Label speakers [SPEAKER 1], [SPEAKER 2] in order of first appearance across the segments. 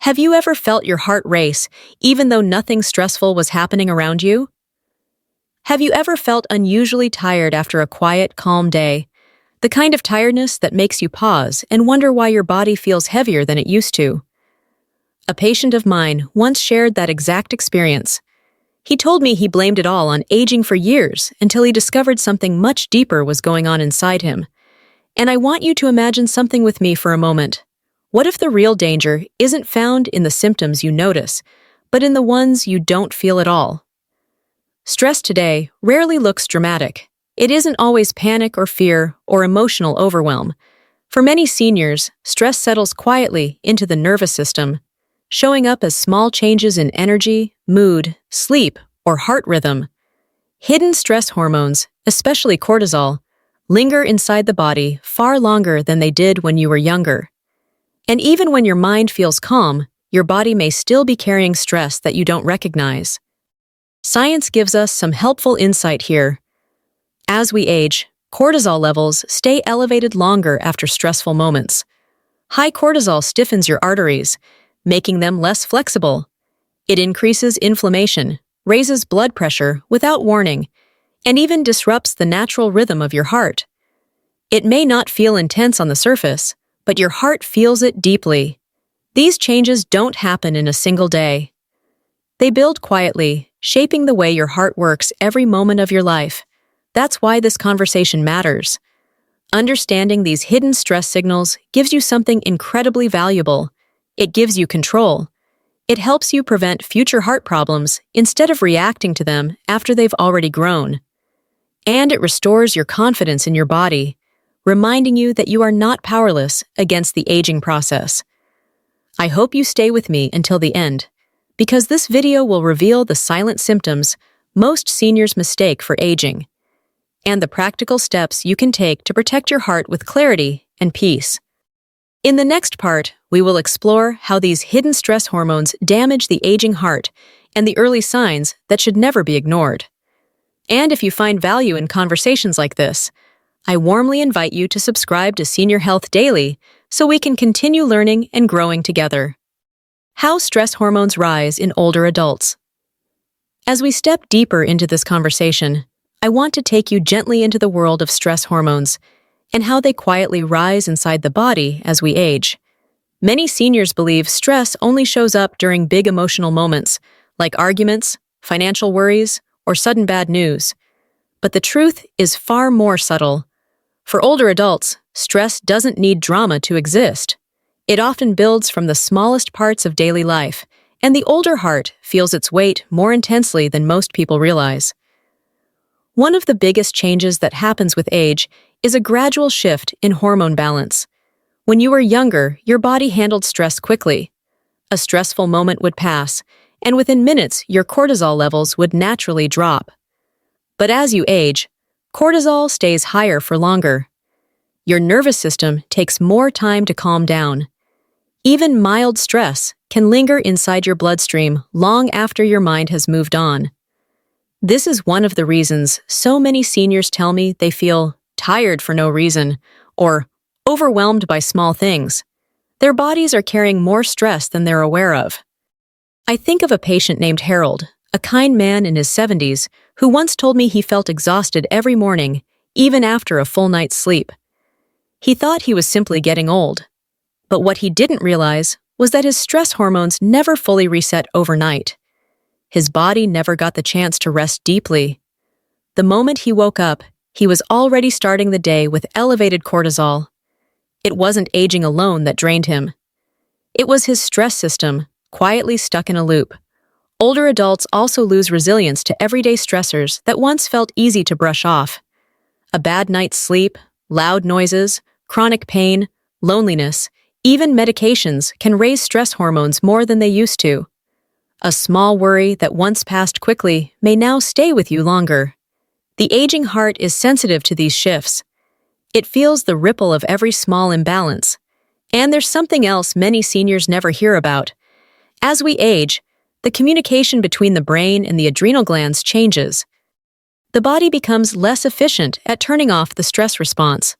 [SPEAKER 1] Have you ever felt your heart race, even though nothing stressful was happening around you? Have you ever felt unusually tired after a quiet, calm day? The kind of tiredness that makes you pause and wonder why your body feels heavier than it used to. A patient of mine once shared that exact experience. He told me he blamed it all on aging for years until he discovered something much deeper was going on inside him. And I want you to imagine something with me for a moment. What if the real danger isn't found in the symptoms you notice, but in the ones you don't feel at all? Stress today rarely looks dramatic. It isn't always panic or fear or emotional overwhelm. For many seniors, stress settles quietly into the nervous system, showing up as small changes in energy, mood, sleep, or heart rhythm. Hidden stress hormones, especially cortisol, linger inside the body far longer than they did when you were younger. And even when your mind feels calm, your body may still be carrying stress that you don't recognize. Science gives us some helpful insight here. As we age, cortisol levels stay elevated longer after stressful moments. High cortisol stiffens your arteries, making them less flexible. It increases inflammation, raises blood pressure without warning, and even disrupts the natural rhythm of your heart. It may not feel intense on the surface, but your heart feels it deeply. These changes don't happen in a single day. They build quietly, shaping the way your heart works every moment of your life. That's why this conversation matters. Understanding these hidden stress signals gives you something incredibly valuable. It gives you control. It helps you prevent future heart problems instead of reacting to them after they've already grown. And it restores your confidence in your body, reminding you that you are not powerless against the aging process. I hope you stay with me until the end, because this video will reveal the silent symptoms most seniors mistake for aging, and the practical steps you can take to protect your heart with clarity and peace. In the next part, we will explore how these hidden stress hormones damage the aging heart and the early signs that should never be ignored. And if you find value in conversations like this, I warmly invite you to subscribe to Senior Health Daily so we can continue learning and growing together. How stress hormones rise in older adults. As we step deeper into this conversation, I want to take you gently into the world of stress hormones and how they quietly rise inside the body as we age. Many seniors believe stress only shows up during big emotional moments, like arguments, financial worries, or sudden bad news. But the truth is far more subtle. For older adults, stress doesn't need drama to exist. It often builds from the smallest parts of daily life, and the older heart feels its weight more intensely than most people realize. One of the biggest changes that happens with age is a gradual shift in hormone balance. When you were younger, your body handled stress quickly. A stressful moment would pass, and within minutes, your cortisol levels would naturally drop. But as you age, cortisol stays higher for longer. Your nervous system takes more time to calm down. Even mild stress can linger inside your bloodstream long after your mind has moved on. This is one of the reasons so many seniors tell me they feel tired for no reason or overwhelmed by small things. Their bodies are carrying more stress than they're aware of. I think of a patient named Harold, a kind man in his 70s, who once told me he felt exhausted every morning, even after a full night's sleep. He thought he was simply getting old. But what he didn't realize was that his stress hormones never fully reset overnight. His body never got the chance to rest deeply. The moment he woke up, he was already starting the day with elevated cortisol. It wasn't aging alone that drained him. It was his stress system, quietly stuck in a loop. Older adults also lose resilience to everyday stressors that once felt easy to brush off. A bad night's sleep, loud noises, chronic pain, loneliness, even medications can raise stress hormones more than they used to. A small worry that once passed quickly may now stay with you longer. The aging heart is sensitive to these shifts. It feels the ripple of every small imbalance. And there's something else many seniors never hear about. As we age, the communication between the brain and the adrenal glands changes. The body becomes less efficient at turning off the stress response.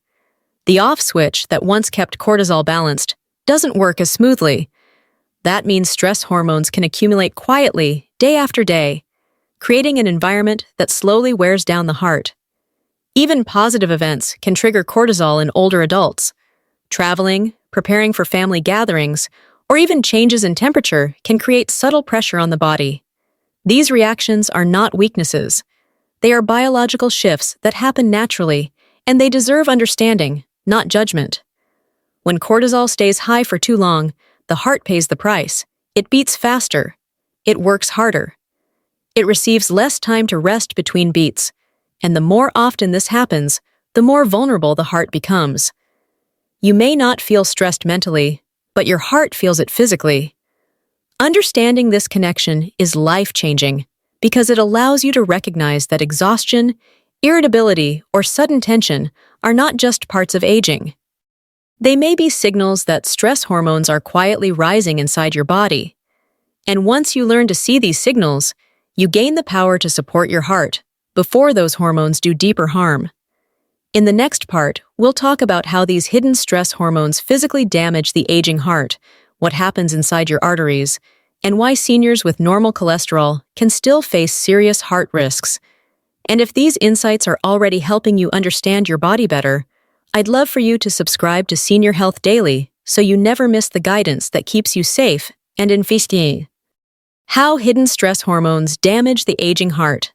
[SPEAKER 1] The off switch that once kept cortisol balanced doesn't work as smoothly. That means stress hormones can accumulate quietly, day after day, creating an environment that slowly wears down the heart. Even positive events can trigger cortisol in older adults. Traveling, preparing for family gatherings, or even changes in temperature can create subtle pressure on the body. These reactions are not weaknesses. They are biological shifts that happen naturally, and they deserve understanding, not judgment. When cortisol stays high for too long, the heart pays the price. It beats faster. It works harder. It receives less time to rest between beats, and the more often this happens, the more vulnerable the heart becomes. You may not feel stressed mentally, but your heart feels it physically. Understanding this connection is life-changing because it allows you to recognize that exhaustion, irritability, or sudden tension are not just parts of aging. They may be signals that stress hormones are quietly rising inside your body. And once you learn to see these signals, you gain the power to support your heart before those hormones do deeper harm. In the next part, we'll talk about how these hidden stress hormones physically damage the aging heart, what happens inside your arteries, and why seniors with normal cholesterol can still face serious heart risks. And if these insights are already helping you understand your body better, I'd love for you to subscribe to Senior Health Daily so you never miss the guidance that keeps you safe and in feasting. How hidden stress hormones damage the aging heart.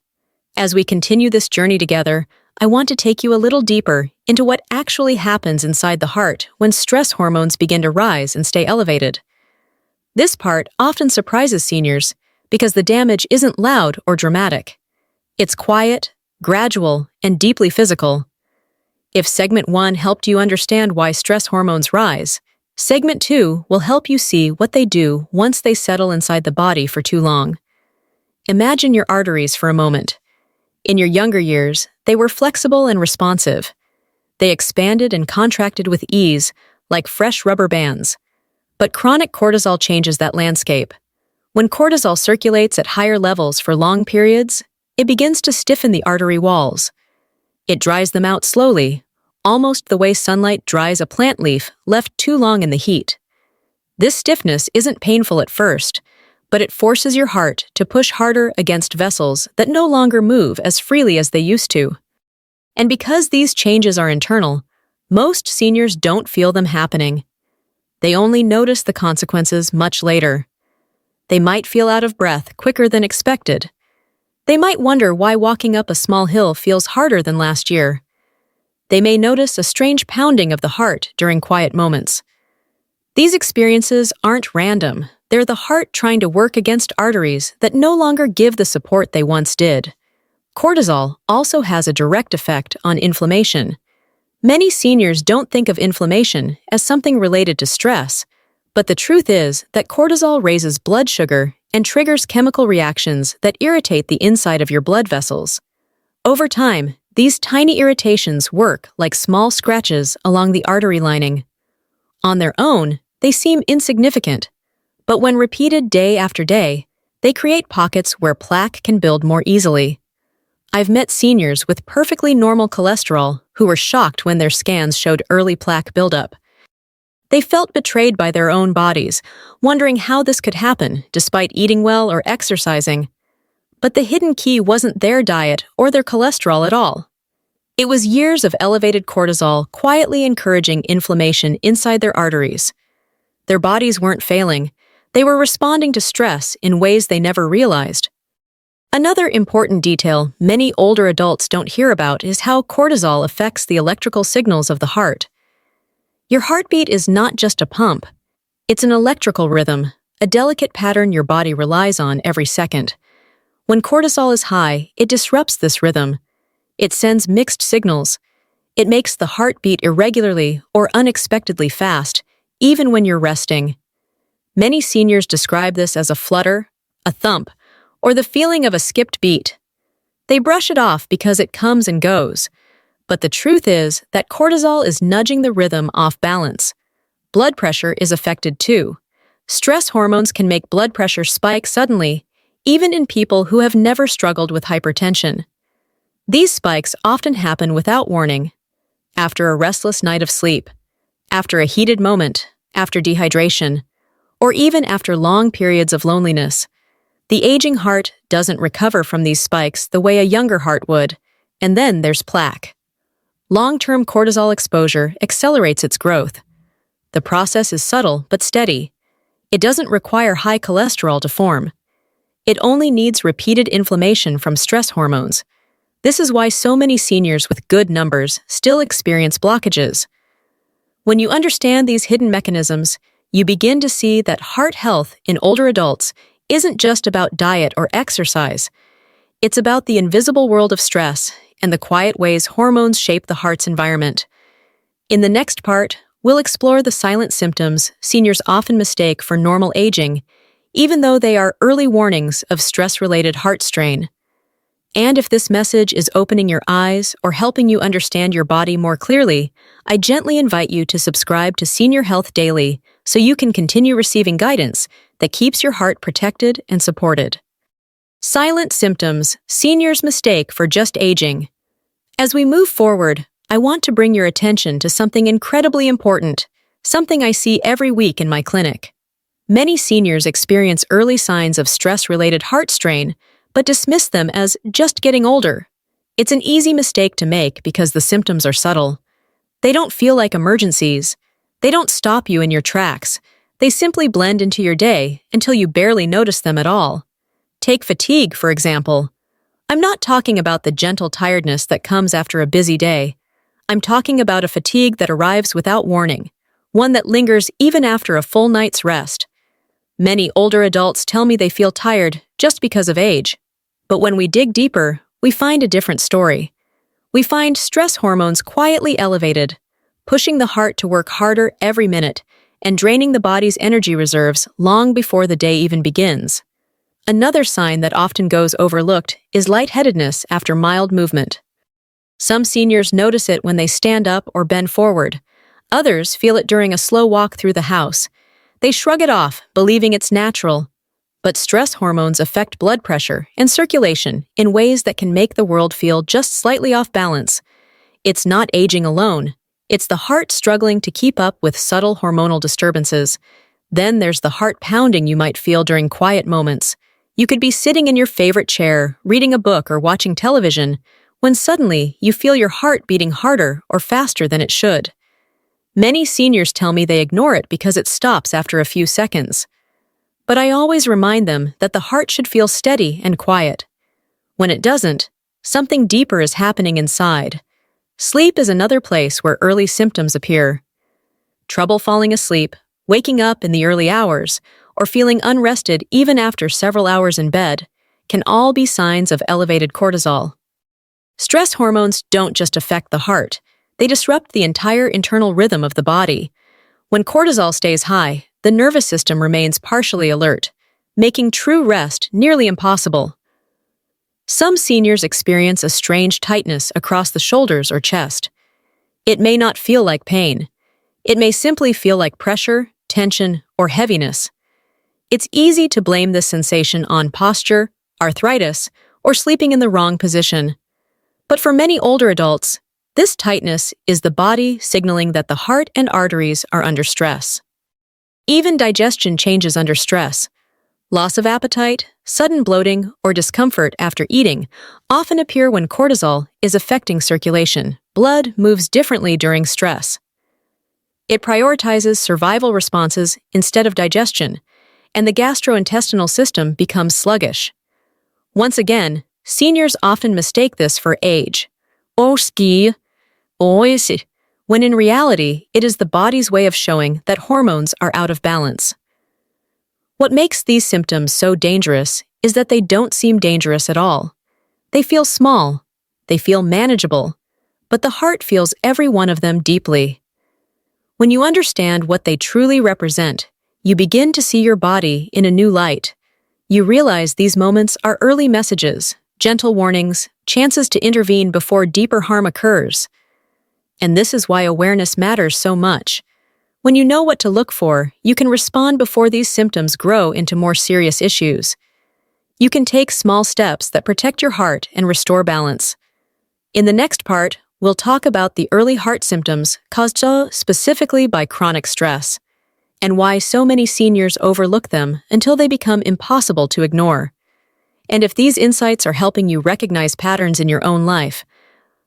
[SPEAKER 1] As we continue this journey together, I want to take you a little deeper into what actually happens inside the heart when stress hormones begin to rise and stay elevated. This part often surprises seniors because the damage isn't loud or dramatic. It's quiet, gradual, and deeply physical. If Segment 1 helped you understand why stress hormones rise, Segment 2 will help you see what they do once they settle inside the body for too long. Imagine your arteries for a moment. In your younger years, they were flexible and responsive. They expanded and contracted with ease, like fresh rubber bands. But chronic cortisol changes that landscape. When cortisol circulates at higher levels for long periods, it begins to stiffen the artery walls. It dries them out slowly, almost the way sunlight dries a plant leaf left too long in the heat. This stiffness isn't painful at first, but it forces your heart to push harder against vessels that no longer move as freely as they used to. And because these changes are internal, most seniors don't feel them happening. They only notice the consequences much later. They might feel out of breath quicker than expected. They might wonder why walking up a small hill feels harder than last year. They may notice a strange pounding of the heart during quiet moments. These experiences aren't random. They're the heart trying to work against arteries that no longer give the support they once did. Cortisol also has a direct effect on inflammation. Many seniors don't think of inflammation as something related to stress, but the truth is that cortisol raises blood sugar and triggers chemical reactions that irritate the inside of your blood vessels. Over time, these tiny irritations work like small scratches along the artery lining. On their own, they seem insignificant, but when repeated day after day, they create pockets where plaque can build more easily. I've met seniors with perfectly normal cholesterol who were shocked when their scans showed early plaque buildup. They felt betrayed by their own bodies, wondering how this could happen despite eating well or exercising. But the hidden key wasn't their diet or their cholesterol at all. It was years of elevated cortisol quietly encouraging inflammation inside their arteries. Their bodies weren't failing. They were responding to stress in ways they never realized. Another important detail many older adults don't hear about is how cortisol affects the electrical signals of the heart. Your heartbeat is not just a pump. It's an electrical rhythm, a delicate pattern your body relies on every second. When cortisol is high, it disrupts this rhythm. It sends mixed signals. It makes the heart beat irregularly or unexpectedly fast, even when you're resting. Many seniors describe this as a flutter, a thump, or the feeling of a skipped beat. They brush it off because it comes and goes. But the truth is that cortisol is nudging the rhythm off balance. Blood pressure is affected too. Stress hormones can make blood pressure spike suddenly, even in people who have never struggled with hypertension. These spikes often happen without warning. After a restless night of sleep, after a heated moment, after dehydration, or even after long periods of loneliness. The aging heart doesn't recover from these spikes the way a younger heart would, and then there's plaque. Long-term cortisol exposure accelerates its growth. The process is subtle but steady. It doesn't require high cholesterol to form. It only needs repeated inflammation from stress hormones. This is why so many seniors with good numbers still experience blockages. When you understand these hidden mechanisms, you begin to see that heart health in older adults isn't just about diet or exercise. It's about the invisible world of stress and the quiet ways hormones shape the heart's environment. In the next part, we'll explore the silent symptoms seniors often mistake for normal aging, even though they are early warnings of stress-related heart strain. And if this message is opening your eyes or helping you understand your body more clearly, I gently invite you to subscribe to Senior Health Daily so you can continue receiving guidance that keeps your heart protected and supported. Silent symptoms seniors mistake for just aging. As we move forward, I want to bring your attention to something incredibly important, something I see every week in my clinic. Many seniors experience early signs of stress-related heart strain, but dismiss them as just getting older. It's an easy mistake to make because the symptoms are subtle. They don't feel like emergencies. They don't stop you in your tracks. They simply blend into your day until you barely notice them at all. Take fatigue, for example. I'm not talking about the gentle tiredness that comes after a busy day. I'm talking about a fatigue that arrives without warning, one that lingers even after a full night's rest. Many older adults tell me they feel tired just because of age. But when we dig deeper, we find a different story. We find stress hormones quietly elevated, pushing the heart to work harder every minute and draining the body's energy reserves long before the day even begins. Another sign that often goes overlooked is lightheadedness after mild movement. Some seniors notice it when they stand up or bend forward. Others feel it during a slow walk through the house. They shrug it off, believing it's natural. But stress hormones affect blood pressure and circulation in ways that can make the world feel just slightly off balance. It's not aging alone. It's the heart struggling to keep up with subtle hormonal disturbances. Then there's the heart pounding you might feel during quiet moments. You could be sitting in your favorite chair, reading a book or watching television, when suddenly you feel your heart beating harder or faster than it should. Many seniors tell me they ignore it because it stops after a few seconds. But I always remind them that the heart should feel steady and quiet. When it doesn't, something deeper is happening inside. Sleep is another place where early symptoms appear. Trouble falling asleep, waking up in the early hours, or feeling unrested even after several hours in bed can all be signs of elevated cortisol. Stress hormones don't just affect the heart. They disrupt the entire internal rhythm of the body. When cortisol stays high, the nervous system remains partially alert, making true rest nearly impossible. Some seniors experience a strange tightness across the shoulders or chest. It may not feel like pain. It may simply feel like pressure, tension, or heaviness. It's easy to blame this sensation on posture, arthritis, or sleeping in the wrong position. But for many older adults, this tightness is the body signaling that the heart and arteries are under stress. Even digestion changes under stress. Loss of appetite, sudden bloating, or discomfort after eating often appear when cortisol is affecting circulation. Blood moves differently during stress. It prioritizes survival responses instead of digestion, and the gastrointestinal system becomes sluggish. Once again, seniors often mistake this for age. When in reality, it is the body's way of showing that hormones are out of balance. What makes these symptoms so dangerous is that they don't seem dangerous at all. They feel small, they feel manageable, but the heart feels every one of them deeply. When you understand what they truly represent, you begin to see your body in a new light. You realize these moments are early messages, gentle warnings, chances to intervene before deeper harm occurs. And this is why awareness matters so much. When you know what to look for, you can respond before these symptoms grow into more serious issues. You can take small steps that protect your heart and restore balance. In the next part, we'll talk about the early heart symptoms caused specifically by chronic stress. and why so many seniors overlook them until they become impossible to ignore. And if these insights are helping you recognize patterns in your own life,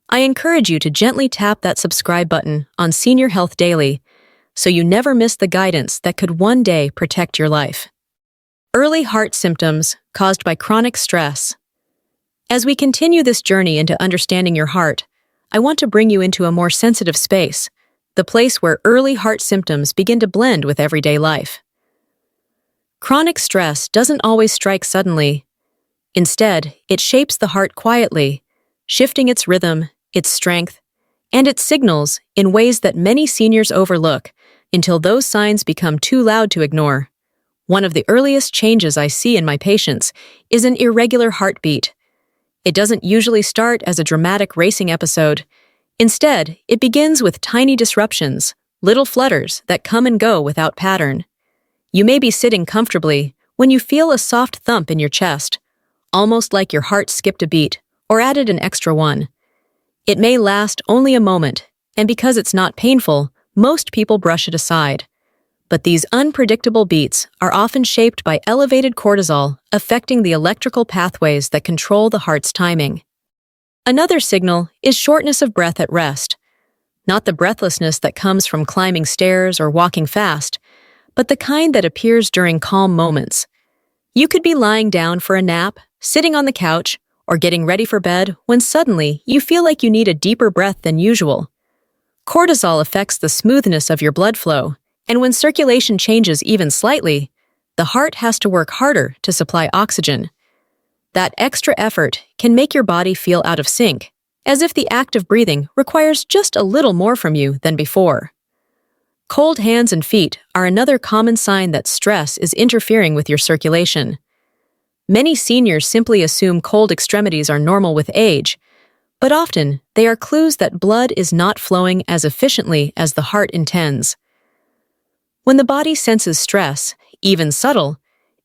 [SPEAKER 1] I encourage you to gently tap that subscribe button on Senior Health Daily so you never miss the guidance that could one day protect your life. Early heart symptoms caused by chronic stress. As we continue this journey into understanding your heart, I want to bring you into a more sensitive space, the place where early heart symptoms begin to blend with everyday life. Chronic stress doesn't always strike suddenly. Instead, it shapes the heart quietly, shifting its rhythm, its strength, and its signals in ways that many seniors overlook until those signs become too loud to ignore. One of the earliest changes I see in my patients is an irregular heartbeat. It doesn't usually start as a dramatic racing episode. Instead, it begins with tiny disruptions, little flutters that come and go without pattern. You may be sitting comfortably when you feel a soft thump in your chest, almost like your heart skipped a beat or added an extra one. It may last only a moment, and because it's not painful, most people brush it aside. But these unpredictable beats are often shaped by elevated cortisol, affecting the electrical pathways that control the heart's timing. Another signal is shortness of breath at rest. Not the breathlessness that comes from climbing stairs or walking fast, but the kind that appears during calm moments. You could be lying down for a nap, sitting on the couch, or getting ready for bed when suddenly you feel like you need a deeper breath than usual. Cortisol affects the smoothness of your blood flow, and when circulation changes even slightly, the heart has to work harder to supply oxygen. That extra effort can make your body feel out of sync, as if the act of breathing requires just a little more from you than before. Cold hands and feet are another common sign that stress is interfering with your circulation. Many seniors simply assume cold extremities are normal with age, but often they are clues that blood is not flowing as efficiently as the heart intends. When the body senses stress, even subtle,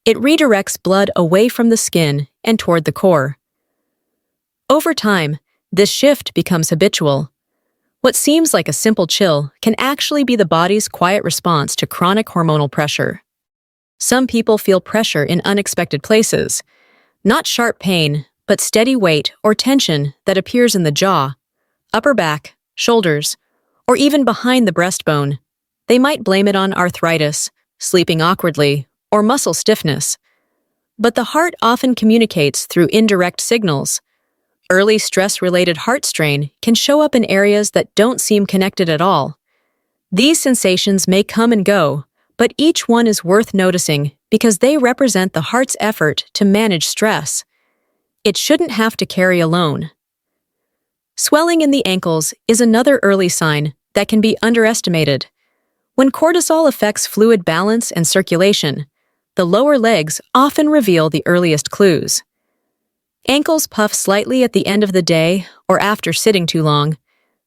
[SPEAKER 1] it redirects blood away from the skin and toward the core. Over time, this shift becomes habitual. What seems like a simple chill can actually be the body's quiet response to chronic hormonal pressure. Some people feel pressure in unexpected places, not sharp pain, but steady weight or tension that appears in the jaw, upper back, shoulders, or even behind the breastbone. They might blame it on arthritis, sleeping awkwardly, or muscle stiffness. But the heart often communicates through indirect signals. Early stress-related heart strain can show up in areas that don't seem connected at all. These sensations may come and go, but each one is worth noticing because they represent the heart's effort to manage stress. It shouldn't have to carry alone. Swelling in the ankles is another early sign that can be underestimated. When cortisol affects fluid balance and circulation, the lower legs often reveal the earliest clues. Ankles puff slightly at the end of the day or after sitting too long.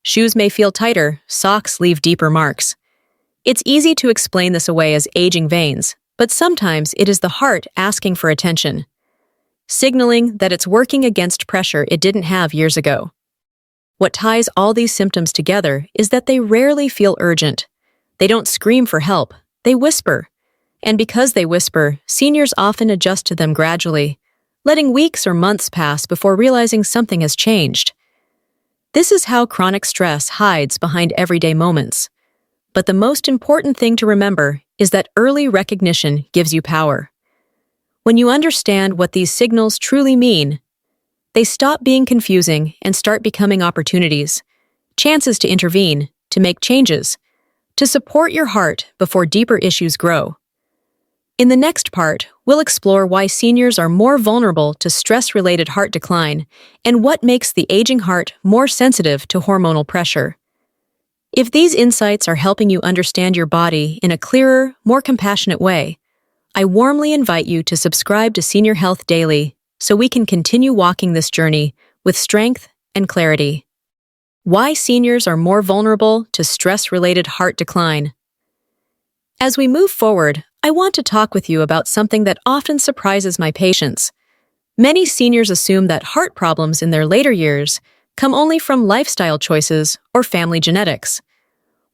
[SPEAKER 1] Shoes may feel tighter, socks leave deeper marks. It's easy to explain this away as aging veins, but sometimes it is the heart asking for attention, signaling that it's working against pressure it didn't have years ago. What ties all these symptoms together is that they rarely feel urgent. They don't scream for help, they whisper. And because they whisper, seniors often adjust to them gradually, letting weeks or months pass before realizing something has changed. This is how chronic stress hides behind everyday moments. But the most important thing to remember is that early recognition gives you power. When you understand what these signals truly mean, they stop being confusing and start becoming opportunities, chances to intervene, to make changes, to support your heart before deeper issues grow. In the next part, we'll explore why seniors are more vulnerable to stress-related heart decline and what makes the aging heart more sensitive to hormonal pressure. If these insights are helping you understand your body in a clearer, more compassionate way, I warmly invite you to subscribe to Senior Health Daily so we can continue walking this journey with strength and clarity. Why seniors are more vulnerable to stress-related heart decline. As we move forward, I want to talk with you about something that often surprises my patients. Many seniors assume that heart problems in their later years come only from lifestyle choices or family genetics.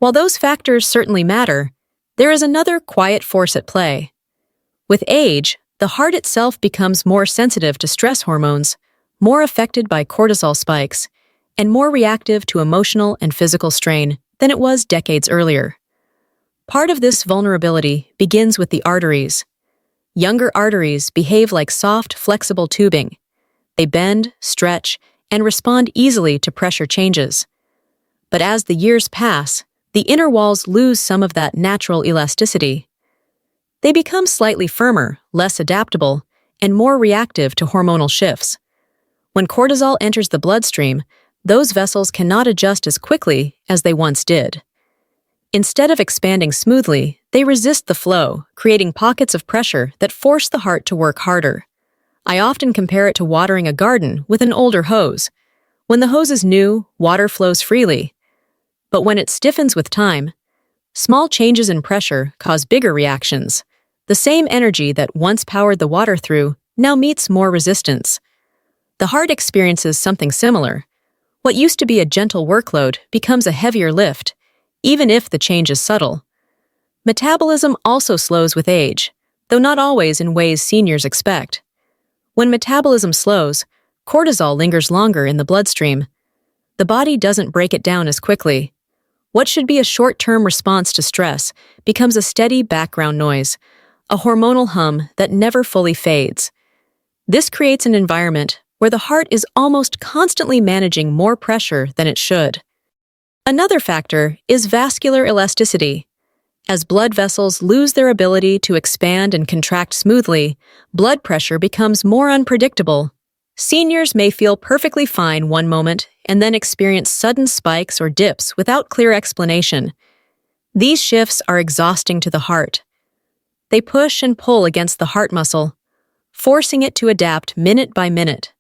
[SPEAKER 1] While those factors certainly matter, There is another quiet force at play. With age, the heart itself becomes more sensitive to stress hormones, more affected by cortisol spikes, and more reactive to emotional and physical strain than it was decades earlier. Part of this vulnerability begins with the arteries. Younger arteries behave like soft, flexible tubing. They bend, stretch, and respond easily to pressure changes. But as the years pass, the inner walls lose some of that natural elasticity. They become slightly firmer, less adaptable, and more reactive to hormonal shifts. When cortisol enters the bloodstream, those vessels cannot adjust as quickly as they once did. Instead of expanding smoothly, they resist the flow, creating pockets of pressure that force the heart to work harder. I often compare it to watering a garden with an older hose. When the hose is new, water flows freely. But when it stiffens with time, small changes in pressure cause bigger reactions. The same energy that once powered the water through now meets more resistance. The heart experiences something similar. What used to be a gentle workload becomes a heavier lift, even if the change is subtle. Metabolism also slows with age, though not always in ways seniors expect. When metabolism slows, cortisol lingers longer in the bloodstream. The body doesn't break it down as quickly. What should be a short-term response to stress becomes a steady background noise, a hormonal hum that never fully fades. This creates an environment where the heart is almost constantly managing more pressure than it should. Another factor is vascular elasticity. As blood vessels lose their ability to expand and contract smoothly, blood pressure becomes more unpredictable. Seniors may feel perfectly fine one moment and then experience sudden spikes or dips without clear explanation. These shifts are exhausting to the heart. They push and pull against the heart muscle, forcing it to adapt minute by minute.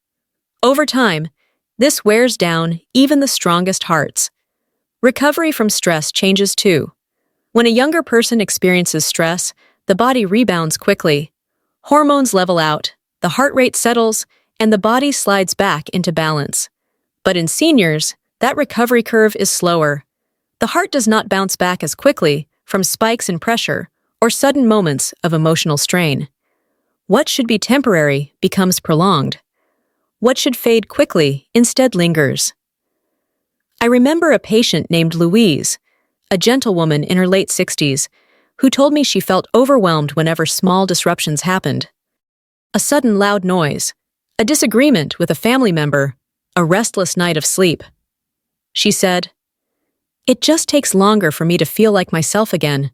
[SPEAKER 1] Over time, this wears down even the strongest hearts. Recovery from stress changes too. When a younger person experiences stress, the body rebounds quickly. Hormones level out, the heart rate settles, and the body slides back into balance. But in seniors, that recovery curve is slower. The heart does not bounce back as quickly from spikes in pressure or sudden moments of emotional strain. What should be temporary becomes prolonged. What should fade quickly instead lingers. I remember a patient named Louise, a gentlewoman in her late 60s, who told me she felt overwhelmed whenever small disruptions happened. A sudden loud noise, a disagreement with a family member, a restless night of sleep. She said, "It just takes longer for me to feel like myself again."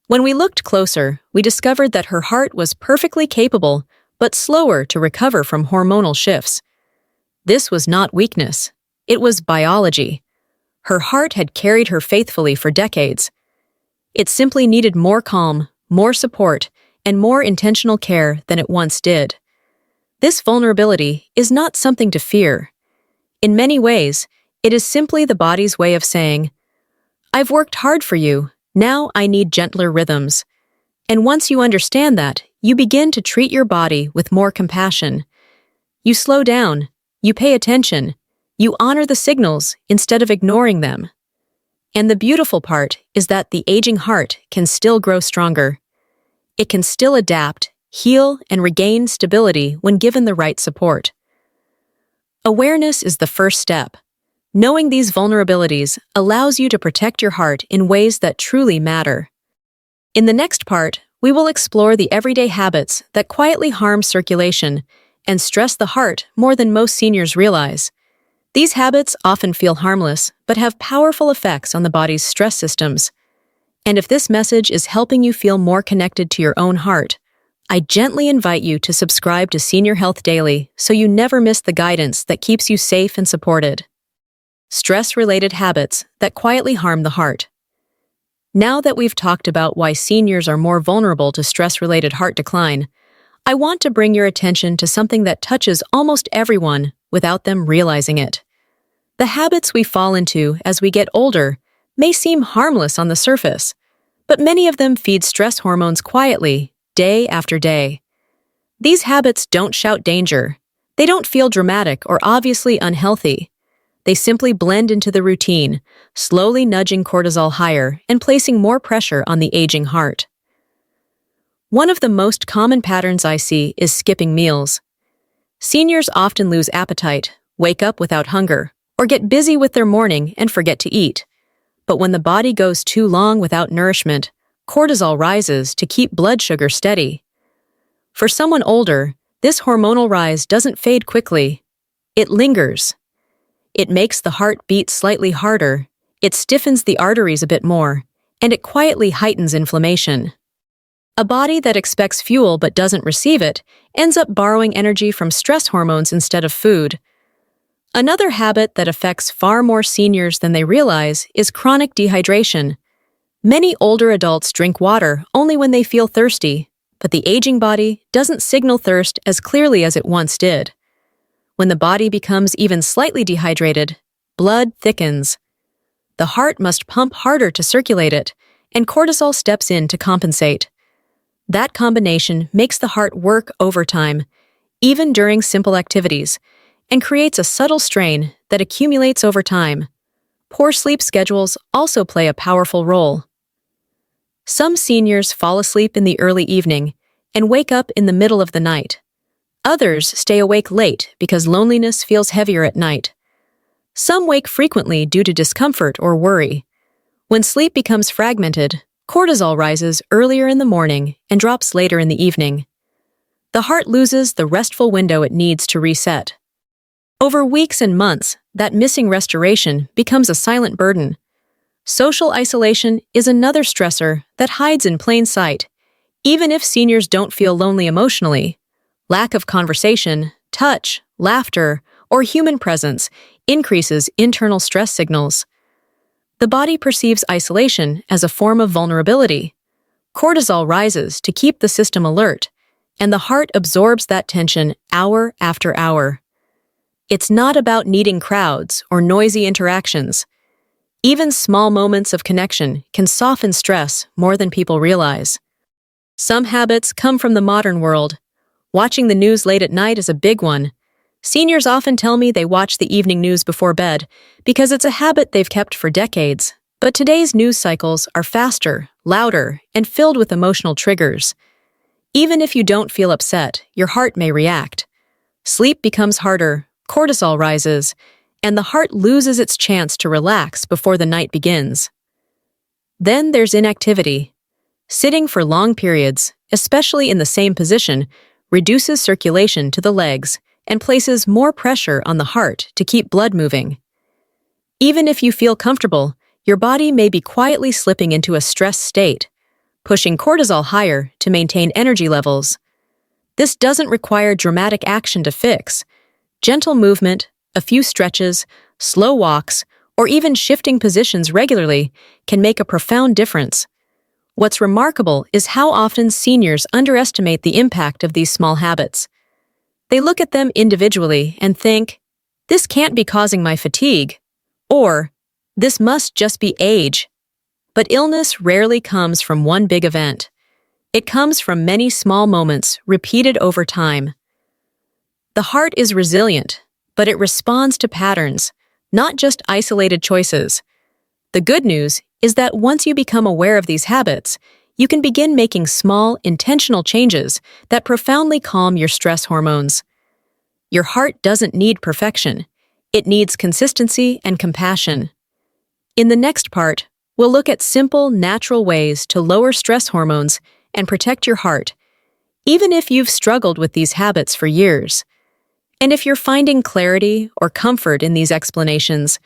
[SPEAKER 1] When we looked closer, we discovered that her heart was perfectly capable, but slower to recover from hormonal shifts. This was not weakness. It was biology. Her heart had carried her faithfully for decades. It simply needed more calm, more support, and more intentional care than it once did. This vulnerability is not something to fear. In many ways, it is simply the body's way of saying, "I've worked hard for you, now I need gentler rhythms." And once you understand that, you begin to treat your body with more compassion. You slow down, you pay attention, you honor the signals instead of ignoring them. And the beautiful part is that the aging heart can still grow stronger. It can still adapt, heal, and regain stability when given the right support. Awareness is the first step. Knowing these vulnerabilities allows you to protect your heart in ways that truly matter. In the next part, we will explore the everyday habits that quietly harm circulation and stress the heart more than most seniors realize. These habits often feel harmless, but have powerful effects on the body's stress systems. And if this message is helping you feel more connected to your own heart, I gently invite you to subscribe to Senior Health Daily so you never miss the guidance that keeps you safe and supported. Stress-related habits that quietly harm the heart. Now that we've talked about why seniors are more vulnerable to stress-related heart decline, I want to bring your attention to something that touches almost everyone without them realizing it. The habits we fall into as we get older may seem harmless on the surface, but many of them feed stress hormones quietly, day after day. These habits don't shout danger. They don't feel dramatic or obviously unhealthy. They simply blend into the routine, slowly nudging cortisol higher and placing more pressure on the aging heart. One of the most common patterns I see is skipping meals. Seniors often lose appetite, wake up without hunger, or get busy with their morning and forget to eat. But when the body goes too long without nourishment, cortisol rises to keep blood sugar steady. For someone older, this hormonal rise doesn't fade quickly. It lingers. It makes the heart beat slightly harder, it stiffens the arteries a bit more, and it quietly heightens inflammation. A body that expects fuel but doesn't receive it ends up borrowing energy from stress hormones instead of food. Another habit that affects far more seniors than they realize is chronic dehydration. Many older adults drink water only when they feel thirsty, but the aging body doesn't signal thirst as clearly as it once did. When the body becomes even slightly dehydrated, blood thickens. The heart must pump harder to circulate it, and cortisol steps in to compensate. That combination makes the heart work overtime, even during simple activities, and creates a subtle strain that accumulates over time. Poor sleep schedules also play a powerful role. Some seniors fall asleep in the early evening and wake up in the middle of the night. Others stay awake late because loneliness feels heavier at night. Some wake frequently due to discomfort or worry. When sleep becomes fragmented, cortisol rises earlier in the morning and drops later in the evening. The heart loses the restful window it needs to reset. Over weeks and months, that missing restoration becomes a silent burden. Social isolation is another stressor that hides in plain sight. Even if seniors don't feel lonely emotionally, lack of conversation, touch, laughter, or human presence increases internal stress signals. The body perceives isolation as a form of vulnerability. Cortisol rises to keep the system alert, and the heart absorbs that tension hour after hour. It's not about needing crowds or noisy interactions. Even small moments of connection can soften stress more than people realize. Some habits come from the modern world. Watching the news late at night is a big one. Seniors often tell me they watch the evening news before bed because it's a habit they've kept for decades. But today's news cycles are faster, louder, and filled with emotional triggers. Even if you don't feel upset, your heart may react. Sleep becomes harder, cortisol rises, and the heart loses its chance to relax before the night begins. Then there's inactivity. Sitting for long periods, especially in the same position, reduces circulation to the legs and places more pressure on the heart to keep blood moving. Even if you feel comfortable, your body may be quietly slipping into a stress state, pushing cortisol higher to maintain energy levels. This doesn't require dramatic action to fix. Gentle movement, a few stretches, slow walks, or even shifting positions regularly can make a profound difference. What's remarkable is how often seniors underestimate the impact of these small habits. They look at them individually and think, "This can't be causing my fatigue," or "This must just be age." But illness rarely comes from one big event. It comes from many small moments repeated over time. The heart is resilient, but it responds to patterns, not just isolated choices. The good news is that once you become aware of these habits, you can begin making small, intentional changes that profoundly calm your stress hormones. Your heart doesn't need perfection. It needs consistency and compassion. In the next part, we'll look at simple, natural ways to lower stress hormones and protect your heart, even if you've struggled with these habits for years. And if you're finding clarity or comfort in these explanations,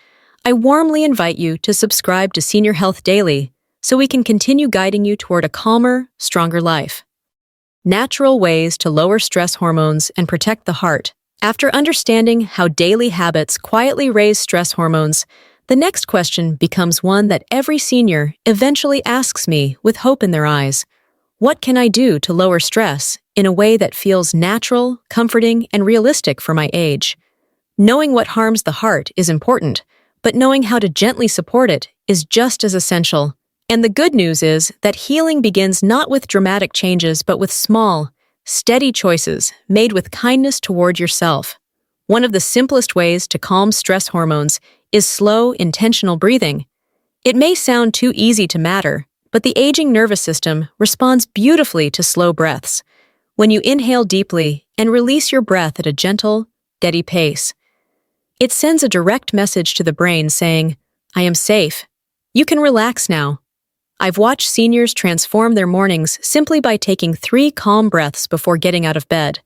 [SPEAKER 1] I warmly invite you to subscribe to Senior Health Daily so we can continue guiding you toward a calmer, stronger life. Natural ways to lower stress hormones and protect the heart. After understanding how daily habits quietly raise stress hormones, the next question becomes one that every senior eventually asks me with hope in their eyes. What can I do to lower stress in a way that feels natural, comforting, and realistic for my age? Knowing what harms the heart is important, but knowing how to gently support it is just as essential. And the good news is that healing begins not with dramatic changes, but with small, steady choices made with kindness toward yourself. One of the simplest ways to calm stress hormones is slow, intentional breathing. It may sound too easy to matter, but the aging nervous system responds beautifully to slow breaths. When you inhale deeply and release your breath at a gentle, steady pace, it sends a direct message to the brain saying, "I am safe. You can relax now." I've watched seniors transform their mornings simply by taking 3 calm breaths before getting out of bed.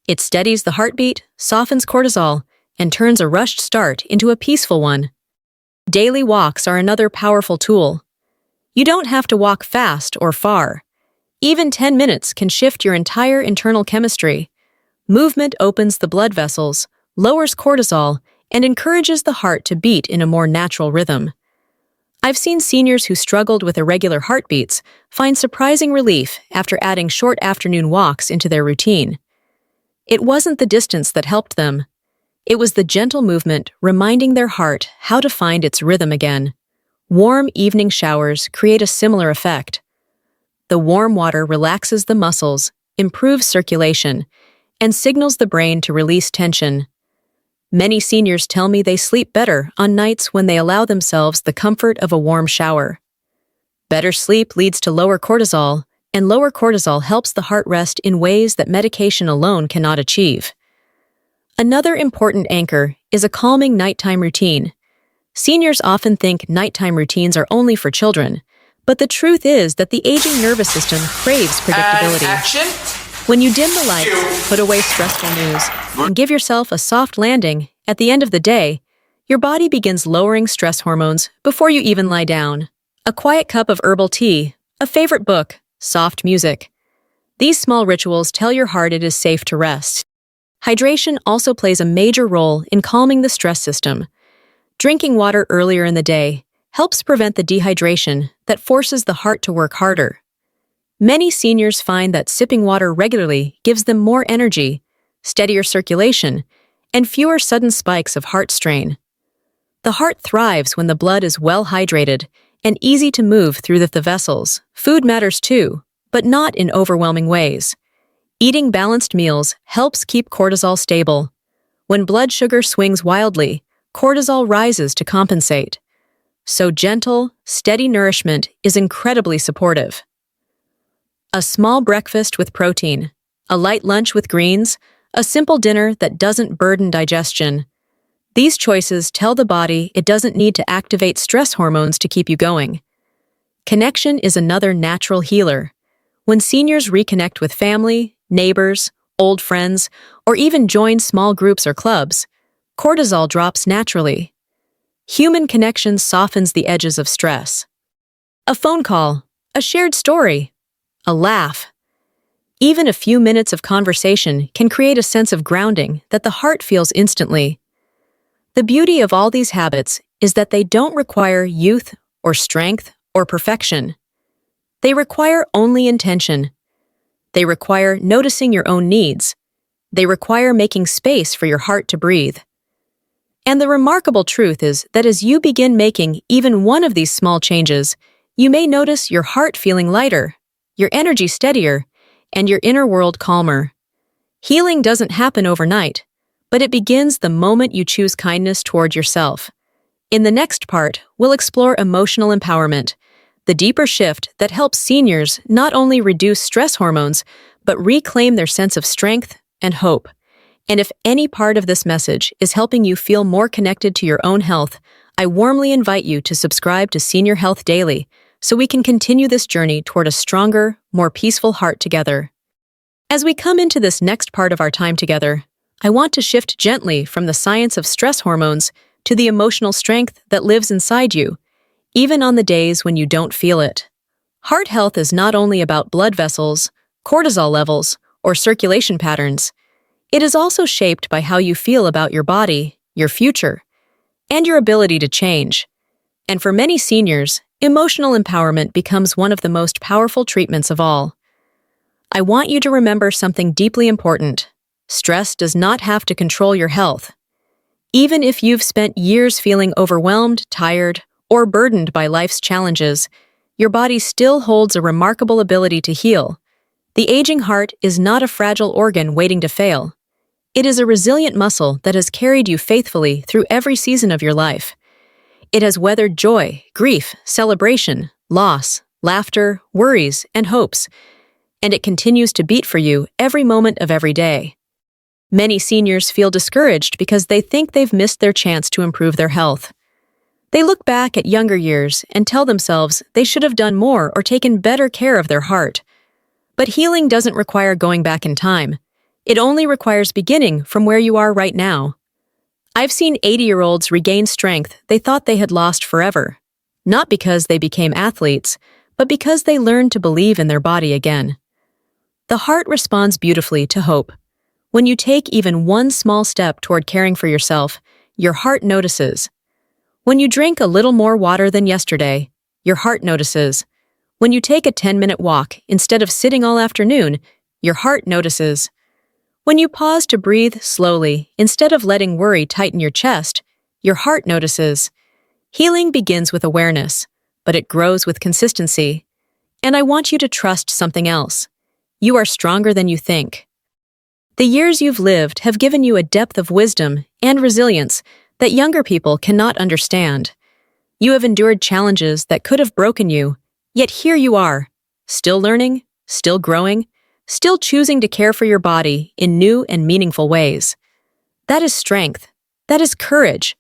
[SPEAKER 1] It steadies the heartbeat, softens cortisol, and turns a rushed start into a peaceful one. Daily walks are another powerful tool. You don't have to walk fast or far. Even 10 minutes can shift your entire internal chemistry. Movement opens the blood vessels, lowers cortisol, and encourages the heart to beat in a more natural rhythm. I've seen seniors who struggled with irregular heartbeats find surprising relief after adding short afternoon walks into their routine. It wasn't the distance that helped them. It was the gentle movement reminding their heart how to find its rhythm again. Warm evening showers create a similar effect. The warm water relaxes the muscles, improves circulation, and signals the brain to release tension. Many seniors tell me they sleep better on nights when they allow themselves the comfort of a warm shower. Better sleep leads to lower cortisol, and lower cortisol helps the heart rest in ways that medication alone cannot achieve. Another important anchor is a calming nighttime routine. Seniors often think nighttime routines are only for children, but the truth is that the aging nervous system craves predictability. When you dim the lights, put away stressful news, and give yourself a soft landing, at the end of the day, your body begins lowering stress hormones before you even lie down. A quiet cup of herbal tea, a favorite book, soft music. These small rituals tell your heart it is safe to rest. Hydration also plays a major role in calming the stress system. Drinking water earlier in the day helps prevent the dehydration that forces the heart to work harder. Many seniors find that sipping water regularly gives them more energy, steadier circulation, and fewer sudden spikes of heart strain. The heart thrives when the blood is well hydrated and easy to move through the vessels. Food matters too, but not in overwhelming ways. Eating balanced meals helps keep cortisol stable. When blood sugar swings wildly, cortisol rises to compensate. So gentle, steady nourishment is incredibly supportive. A small breakfast with protein, a light lunch with greens, a simple dinner that doesn't burden digestion. These choices tell the body it doesn't need to activate stress hormones to keep you going. Connection is another natural healer. When seniors reconnect with family, neighbors, old friends, or even join small groups or clubs, cortisol drops naturally. Human connection softens the edges of stress. A phone call, a shared story, a laugh. Even a few minutes of conversation can create a sense of grounding that the heart feels instantly. The beauty of all these habits is that they don't require youth or strength or perfection. They require only intention. They require noticing your own needs. They require making space for your heart to breathe. And the remarkable truth is that as you begin making even one of these small changes, you may notice your heart feeling lighter, your energy steadier, and your inner world calmer. Healing doesn't happen overnight, but it begins the moment you choose kindness toward yourself. In the next part, we'll explore emotional empowerment, the deeper shift that helps seniors not only reduce stress hormones, but reclaim their sense of strength and hope. And if any part of this message is helping you feel more connected to your own health, I warmly invite you to subscribe to Senior Health Daily so we can continue this journey toward a stronger, more peaceful heart together. As we come into this next part of our time together, I want to shift gently from the science of stress hormones to the emotional strength that lives inside you, even on the days when you don't feel it. Heart health is not only about blood vessels, cortisol levels, or circulation patterns. It is also shaped by how you feel about your body, your future, and your ability to change. And for many seniors, emotional empowerment becomes one of the most powerful treatments of all. I want you to remember something deeply important. Stress does not have to control your health. Even if you've spent years feeling overwhelmed, tired, or burdened by life's challenges, your body still holds a remarkable ability to heal. The aging heart is not a fragile organ waiting to fail. It is a resilient muscle that has carried you faithfully through every season of your life. It has weathered joy, grief, celebration, loss, laughter, worries, and hopes, and it continues to beat for you every moment of every day. Many seniors feel discouraged because they think they've missed their chance to improve their health. They look back at younger years and tell themselves they should have done more or taken better care of their heart. But healing doesn't require going back in time. It only requires beginning from where you are right now. I've seen 80-year-olds regain strength they thought they had lost forever, not because they became athletes, but because they learned to believe in their body again. The heart responds beautifully to hope. When you take even one small step toward caring for yourself, your heart notices. When you drink a little more water than yesterday, your heart notices. When you take a 10-minute walk instead of sitting all afternoon, your heart notices. When you pause to breathe slowly instead of letting worry tighten your chest, your heart notices. Healing begins with awareness, but it grows with consistency. And I want you to trust something else. You are stronger than you think. The years you've lived have given you a depth of wisdom and resilience that younger people cannot understand. You have endured challenges that could have broken you, yet here you are, still learning, still growing, still choosing to care for your body in new and meaningful ways. That is strength. That is courage.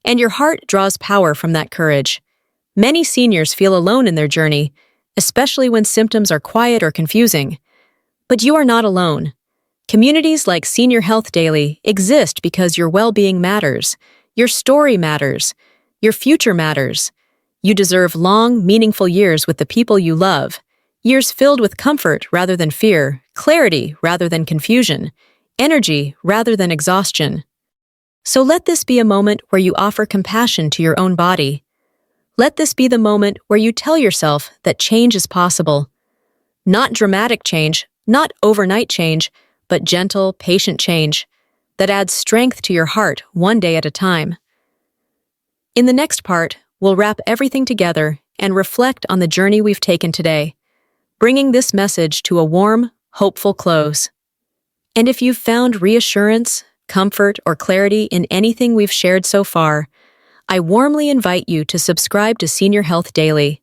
[SPEAKER 1] And your heart draws power from that courage. Many seniors feel alone in their journey, especially when symptoms are quiet or confusing. But you are not alone. Communities like Senior Health Daily exist because your well-being matters, your story matters, your future matters. You deserve long, meaningful years with the people you love, years filled with comfort rather than fear, clarity rather than confusion, energy rather than exhaustion. So let this be a moment where you offer compassion to your own body. Let this be the moment where you tell yourself that change is possible. Not dramatic change, not overnight change, but gentle, patient change that adds strength to your heart one day at a time. In the next part, we'll wrap everything together and reflect on the journey we've taken today, bringing this message to a warm, hopeful close. And if you've found reassurance, comfort, or clarity in anything we've shared so far, I warmly invite you to subscribe to Senior Health Daily.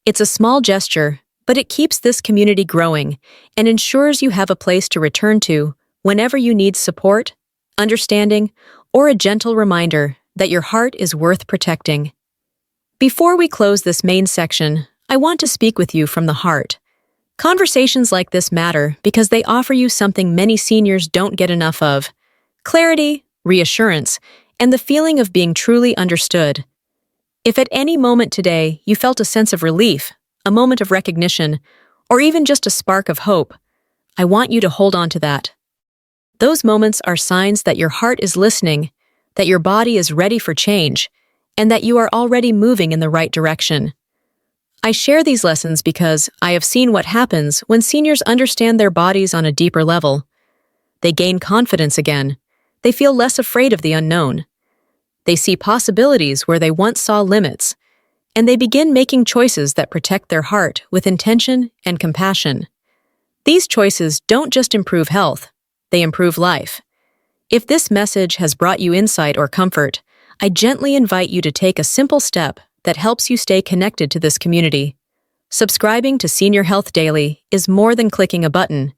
[SPEAKER 1] It's a small gesture, but it keeps this community growing and ensures you have a place to return to whenever you need support, understanding, or a gentle reminder that your heart is worth protecting. Before we close this main section, I want to speak with you from the heart. Conversations like this matter because they offer you something many seniors don't get enough of: clarity, reassurance, and the feeling of being truly understood. If at any moment today you felt a sense of relief, a moment of recognition, or even just a spark of hope, I want you to hold on to that. Those moments are signs that your heart is listening, that your body is ready for change, and that you are already moving in the right direction. I share these lessons because I have seen what happens when seniors understand their bodies on a deeper level. They gain confidence again. They feel less afraid of the unknown. They see possibilities where they once saw limits, and they begin making choices that protect their heart with intention and compassion. These choices don't just improve health, they improve life. If this message has brought you insight or comfort, I gently invite you to take a simple step that helps you stay connected to this community. Subscribing to Senior Health Daily is more than clicking a button.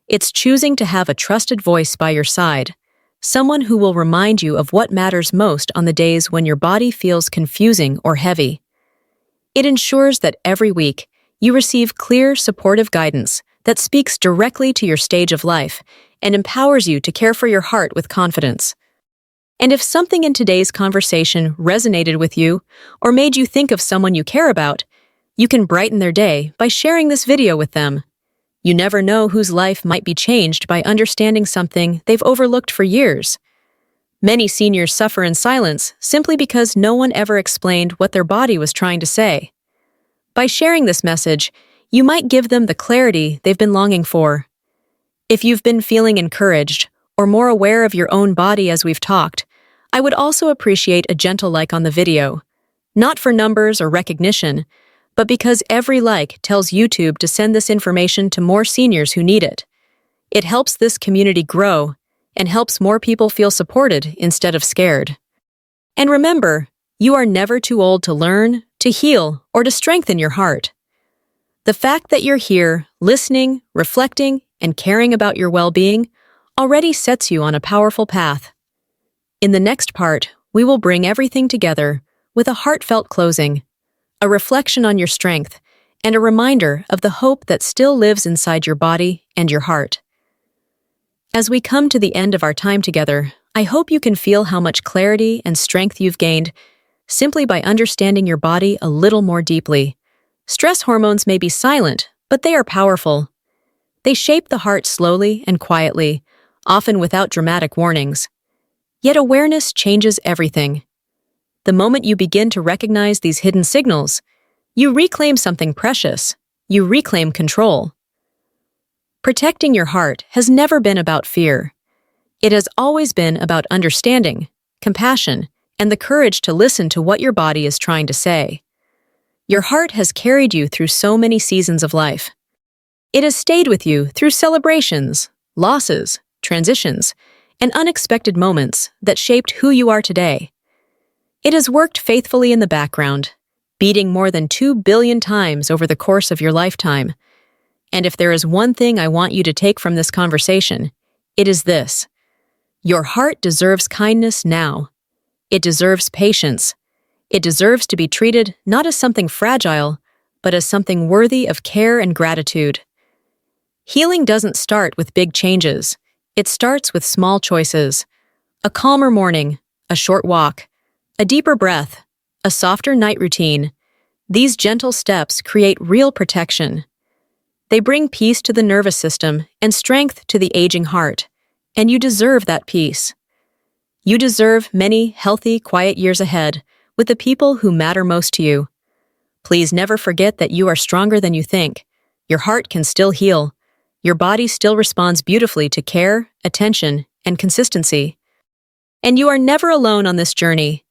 [SPEAKER 1] It's choosing to have a trusted voice by your side, someone who will remind you of what matters most on the days when your body feels confusing or heavy. It ensures that every week you receive clear, supportive guidance that speaks directly to your stage of life and empowers you to care for your heart with confidence. And if something in today's conversation resonated with you or made you think of someone you care about, you can brighten their day by sharing this video with them. You never know whose life might be changed by understanding something they've overlooked for years. Many seniors suffer in silence simply because no one ever explained what their body was trying to say. By sharing this message, you might give them the clarity they've been longing for. If you've been feeling encouraged or more aware of your own body as we've talked, I would also appreciate a gentle like on the video, not for numbers or recognition, but because every like tells YouTube to send this information to more seniors who need it. It helps this community grow, and helps more people feel supported instead of scared. And remember, you are never too old to learn, to heal, or to strengthen your heart. The fact that you're here, listening, reflecting, and caring about your well-being already sets you on a powerful path. In the next part, we will bring everything together with a heartfelt closing, a reflection on your strength, and a reminder of the hope that still lives inside your body and your heart. As we come to the end of our time together, I hope you can feel how much clarity and strength you've gained simply by understanding your body a little more deeply. Stress hormones may be silent, but they are powerful. They shape the heart slowly and quietly, often without dramatic warnings. Yet awareness changes everything. The moment you begin to recognize these hidden signals, you reclaim something precious. You reclaim control. Protecting your heart has never been about fear. It has always been about understanding, compassion, and the courage to listen to what your body is trying to say. Your heart has carried you through so many seasons of life. It has stayed with you through celebrations, losses, transitions, and unexpected moments that shaped who you are today. It has worked faithfully in the background, beating more than 2 billion times over the course of your lifetime. And if there is one thing I want you to take from this conversation, it is this. Your heart deserves kindness now. It deserves patience. It deserves to be treated not as something fragile, but as something worthy of care and gratitude. Healing doesn't start with big changes. It starts with small choices. A calmer morning, a short walk, a deeper breath, a softer night routine. These gentle steps create real protection. They bring peace to the nervous system and strength to the aging heart, and you deserve that peace. You deserve many healthy, quiet years ahead with the people who matter most to you. Please never forget that you are stronger than you think. Your heart can still heal. Your body still responds beautifully to care, attention, and consistency. And you are never alone on this journey.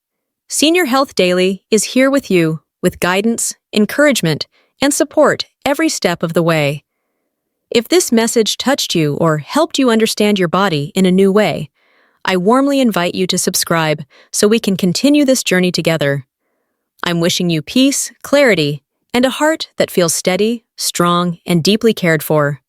[SPEAKER 1] Senior Health Daily is here with you with guidance, encouragement, and support every step of the way. If this message touched you or helped you understand your body in a new way, I warmly invite you to subscribe so we can continue this journey together. I'm wishing you peace, clarity, and a heart that feels steady, strong, and deeply cared for.